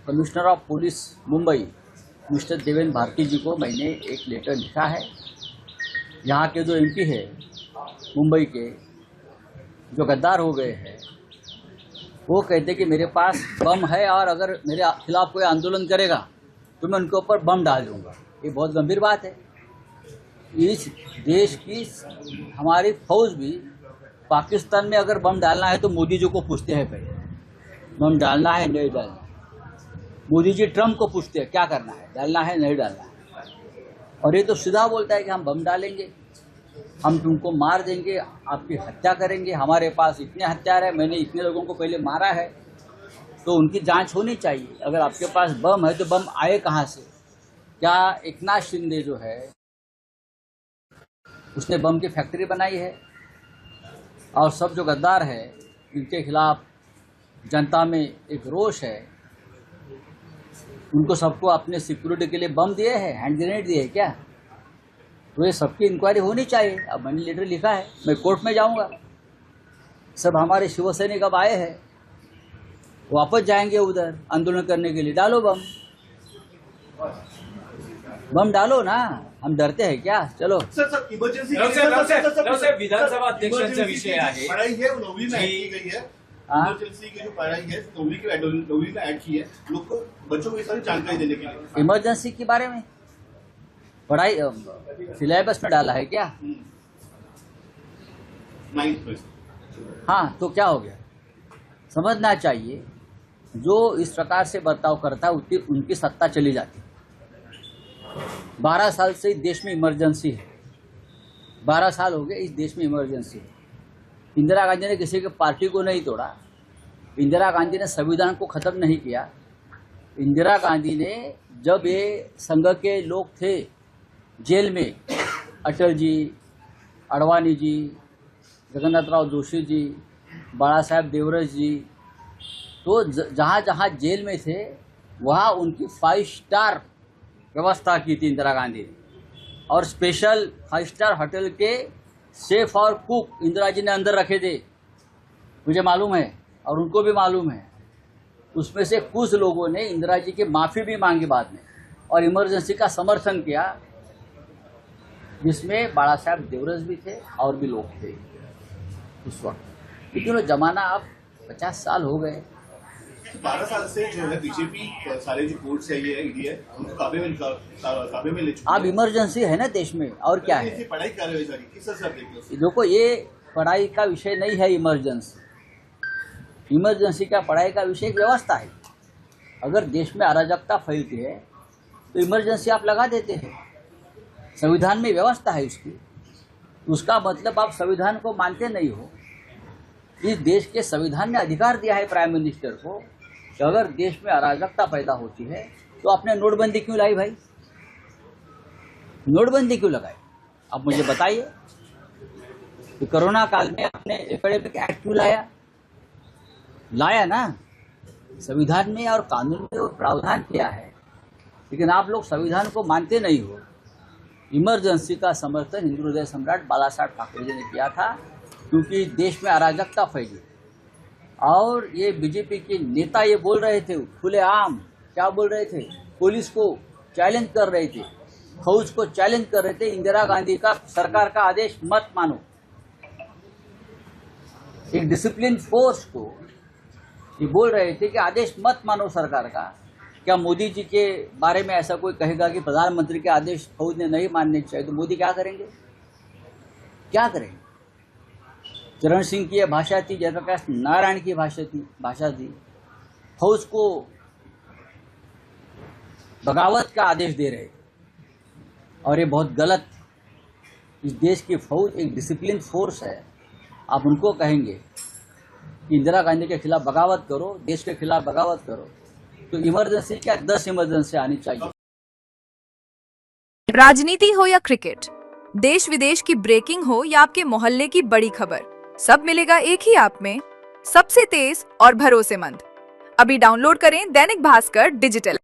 Commissioner of police Mumbai mister Devendra Bharti ji को मैंने एक लेटर लिखा है। यहाँ के जो एमपी है मुंबई के, जो गद्दार हो गए हैं, वो कहते कि मेरे पास बम है और अगर मेरे खिलाफ कोई आंदोलन करेगा तो मैं उनके ऊपर बम डाल दूंगा। ये बहुत गंभीर बात है। इस देश की हमारी फौज भी पाकिस्तान में अगर बम डालना है तो मोदी जी को पूछते हैं पहले, बम डालना है नहीं डालना। मोदी जी ट्रम्प को पूछते हैं क्या करना है, डालना है नहीं डालना है। और ये तो सीधा बोलता है कि हम बम डालेंगे, हम तुमको मार देंगे, आपकी हत्या करेंगे, हमारे पास इतने हथियार है, मैंने इतने लोगों को पहले मारा है। तो उनकी जांच होनी चाहिए। अगर आपके पास बम है तो बम आए कहाँ से? क्या एकनाथ शिंदे जो है उसने बम की फैक्ट्री बनाई है? और सब जो गद्दार है इनके खिलाफ जनता में एक रोष है। उनको सबको अपने सिक्योरिटी के लिए बम दिए हैं, हैंड ग्रेनेड दिए हैं क्या? तो ये सबकी इंक्वायरी होनी चाहिए। अब मैंने लेटर लिखा है, मैं कोर्ट में जाऊंगा। सब हमारे शिवसैनिक अब आए हैं, वापस जाएंगे उधर आंदोलन करने के लिए। डालो बम, बम डालो ना, हम डरते हैं क्या? चलो सर इमर्जन्सी विधानसभा अध्यक्षांचा विषय आहे। पढ़ाई है 9वीं में ऐड की गई है। इमरजेंसी की जो पढ़ाई है 9वीं में ऐड की है, लोग को बच्चों को ये सारी जानकारी देने के लिए। इमरजेंसी के बारे में पढ़ाई सिलेबस में डाला है क्या? 9th में। हाँ, तो क्या हो गया? समझना चाहिए, जो इस प्रकार से बर्ताव करता है उनकी सत्ता चली जाती है। 12 साल से इस देश में इमरजेंसी है। 12 साल हो गए इस देश में इमरजेंसी है। इंदिरा गांधी ने किसी के पार्टी को नहीं तोड़ा, इंदिरा गांधी ने संविधान को खत्म नहीं किया। इंदिरा गांधी ने जब ये संघ के लोग थे जेल में, अटल जी, अडवाणी जी, जगन्नाथराव जोशी जी, बाला साहेब देवरस जी, तो जहाँ जहाँ जेल में थे वहाँ उनकी 5 स्टार व्यवस्था की थी इंदिरा गांधी ने। और स्पेशल 5 स्टार होटल के शेफ और कुक इंदिरा जी ने अंदर रखे थे, मुझे मालूम है और उनको भी मालूम है। उसमें से कुछ लोगों ने इंदिरा जी की माफ़ी भी मांगी बाद में और इमरजेंसी का समर्थन किया, जिसमें बाला साहेब देवरस भी थे और भी लोग थे उस वक्त। लेकिन वो जमाना अब 50 साल हो गए। 12 साल से जो है बीजेपी सारे जो कोर्ट है, ये ईडी है, उनको काबे में ले चुकी है। अब इमरजेंसी है ना देश में, और क्या है? पढ़ाई कर रहे हो सारी, किस तरह से आप देखते हो? देखो, ये पढ़ाई का विषय नहीं है। इमरजेंसी का पढ़ाई का विषय एक व्यवस्था है। अगर देश में अराजकता फैलती है तो इमरजेंसी आप लगा देते हैं। संविधान में व्यवस्था है उसकी। उसका मतलब आप संविधान को मानते नहीं हो। इस देश के संविधान ने अधिकार दिया है प्राइम मिनिस्टर को कि अगर देश में अराजकता पैदा होती है तो आपने नोटबंदी क्यों लाई भाई? नोटबंदी क्यों लगाई? आप मुझे बताइए कि कोरोना काल में आपने एपिडेमिक एक्ट क्यों लाया ना? संविधान में और कानून में वो प्रावधान किया है, लेकिन आप लोग संविधान को मानते नहीं हो। इमरजेंसी का समर्थन हिंदू हृदय सम्राट बाला साहेब ठाकरे जी ने किया था, क्योंकि देश में अराजकता फैली। और ये बीजेपी के नेता ये बोल रहे थे खुलेआम, क्या बोल रहे थे? पुलिस को चैलेंज कर रहे थे, फौज को चैलेंज कर रहे थे, इंदिरा गांधी का सरकार का आदेश मत मानो। एक डिसिप्लिन फोर्स को ये बोल रहे थे कि आदेश मत मानो सरकार का। क्या मोदी जी के बारे में ऐसा कोई कहेगा कि प्रधानमंत्री के आदेश फौज ने नहीं मानने चाहिए, तो मोदी क्या करेंगे? क्या करेंगे? चरण सिंह की यह भाषा थी, जयप्रकाश नारायण की भाषा थी। फौज को बगावत का आदेश दे रहे थे और ये बहुत गलत। इस देश की फौज एक डिसिप्लिन फोर्स है। आप उनको कहेंगे कि इंदिरा गांधी के खिलाफ बगावत करो, देश के खिलाफ बगावत करो, तो इमरजेंसी क्या 10 इमरजेंसी आनी चाहिए। राजनीति हो या क्रिकेट, देश विदेश की ब्रेकिंग हो या आपके मोहल्ले की बड़ी खबर, सब मिलेगा एक ही ऐप में, सबसे तेज और भरोसेमंद। अभी डाउनलोड करें दैनिक भास्कर डिजिटल।